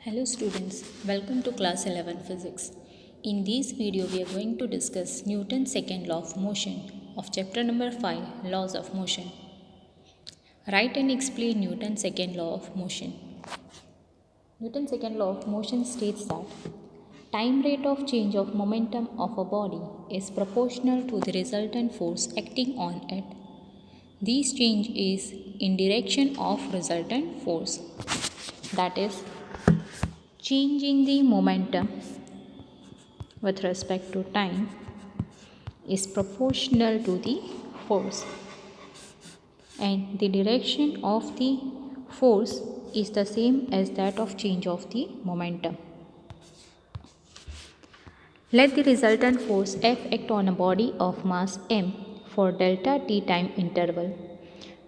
Hello students, welcome to class 11 physics. In this video we are going to discuss Newton's second law of motion of chapter number 5, laws of motion. Write and explain Newton's second law of motion. Newton's second law of motion states that time rate of change of momentum of a body is proportional to the resultant force acting on it. This change is in direction of resultant force, that is change in the momentum with respect to time is proportional to the force, and the direction of the force is the same as that of change of the momentum. Let the resultant force F act on a body of mass m for delta t time interval.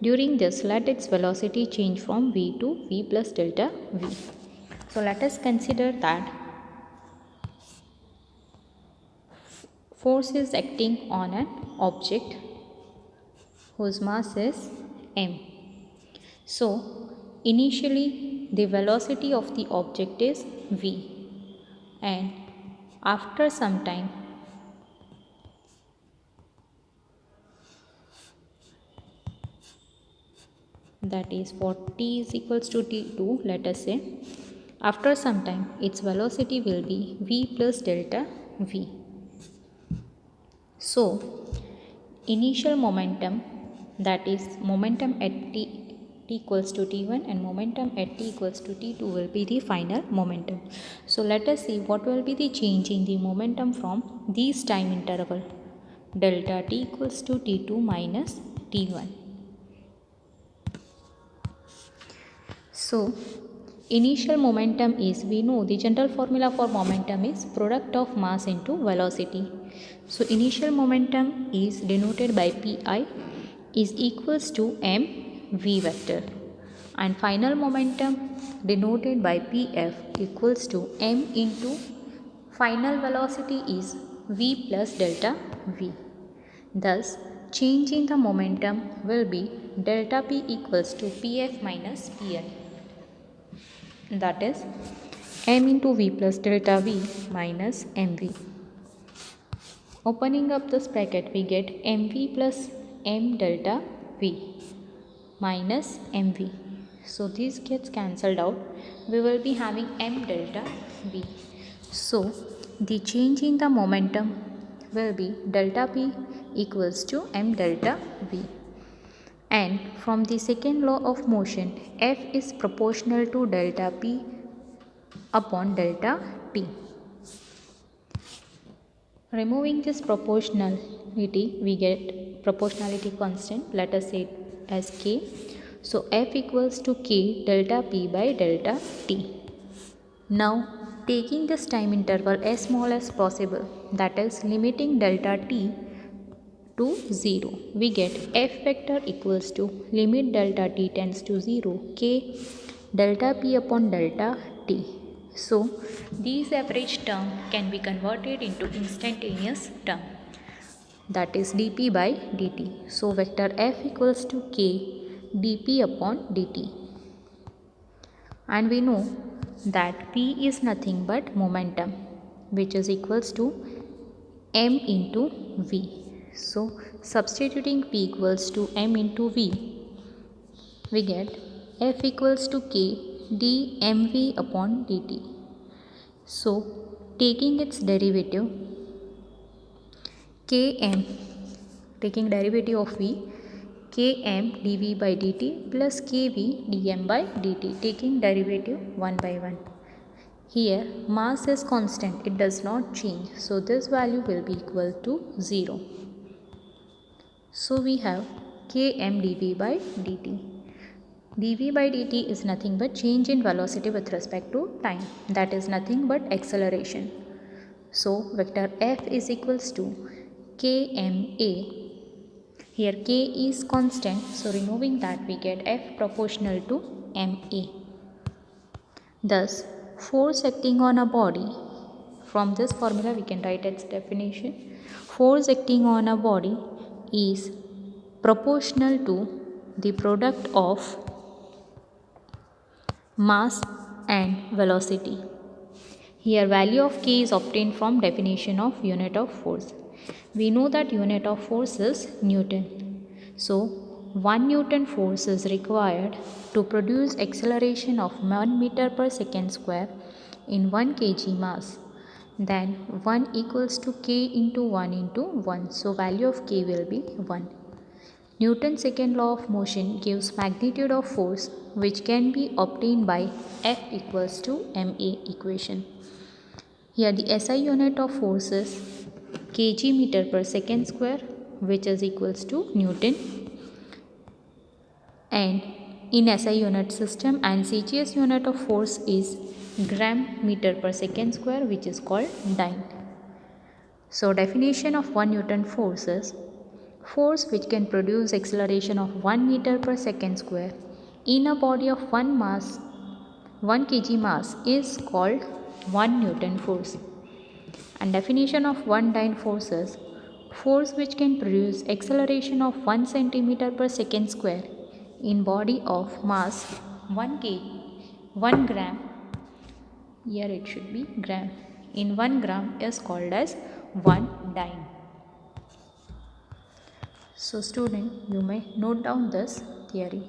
During this, let its velocity change from v to v plus delta v. So let us consider that force is acting on an object whose mass is m. So initially the velocity of the object is v, and after some time that is for t is equals to t2, let us say after some time its velocity will be v plus delta v. So initial momentum, that is momentum at t equals to t1 and momentum at t equals to t2 will be the final momentum. So let us see what will be the change in the momentum from these time interval delta t equals to t2 minus t1. So initial momentum is, we know the general formula for momentum is product of mass into velocity. So initial momentum is denoted by pi is equals to m v vector, and final momentum denoted by pf equals to m into final velocity is v plus delta v. Thus change in the momentum will be delta p equals to pf minus pi, that is m into v plus delta v minus mv. Opening up this bracket, we get mv plus m delta v minus mv. So this gets cancelled out. We will be having m delta v. So the change in the momentum will be delta p equals to m delta v. And from the second law of motion, F is proportional to delta P upon delta T. Removing this proportionality, we get proportionality constant, let us say it as K. So F equals to K delta P by delta T. Now taking this time interval as small as possible, that is limiting delta T to 0, we get F vector equals to limit delta t tends to 0 k delta p upon delta t. So these average term can be converted into instantaneous term, that is dp by dt. So vector F equals to k dp upon dt, and we know that p is nothing but momentum, which is equals to m into v. So substituting p equals to m into v, we get F equals to k dmv upon dt. So taking its derivative km, taking derivative of v, km dv by dt plus kv dm by dt, taking derivative one by one. Here mass is constant, it does not change, so this value will be equal to 0. So we have km dv by dt. dv by dt is nothing but change in velocity with respect to time, that is nothing but acceleration. So vector F is equals to kma. Here k is constant, so removing that we get F proportional to ma. Thus force acting on a body, from this formula we can write its definition. Force acting on a body is proportional to the product of mass and velocity. Here value of k is obtained from definition of unit of force. We know that unit of force is Newton. So 1 Newton force is required to produce acceleration of 1 meter per second square in 1 kg mass. Then 1 equals to k into 1 into 1. So value of k will be 1. Newton's second law of motion gives magnitude of force which can be obtained by F equals to ma equation. Here the SI unit of force is kg meter per second square, which is equals to Newton, and in SI unit system, and CGS unit of force is gram meter per second square, which is called dyne. So definition of 1 Newton force is force which can produce acceleration of 1 meter per second square in a body of 1 kg mass is called 1 Newton force. And definition of 1 dyne force is force which can produce acceleration of 1 centimeter per second square in body of mass 1 gram, here it should be gram, in 1 gram is called as 1 dyne. So student, you may note down this theory.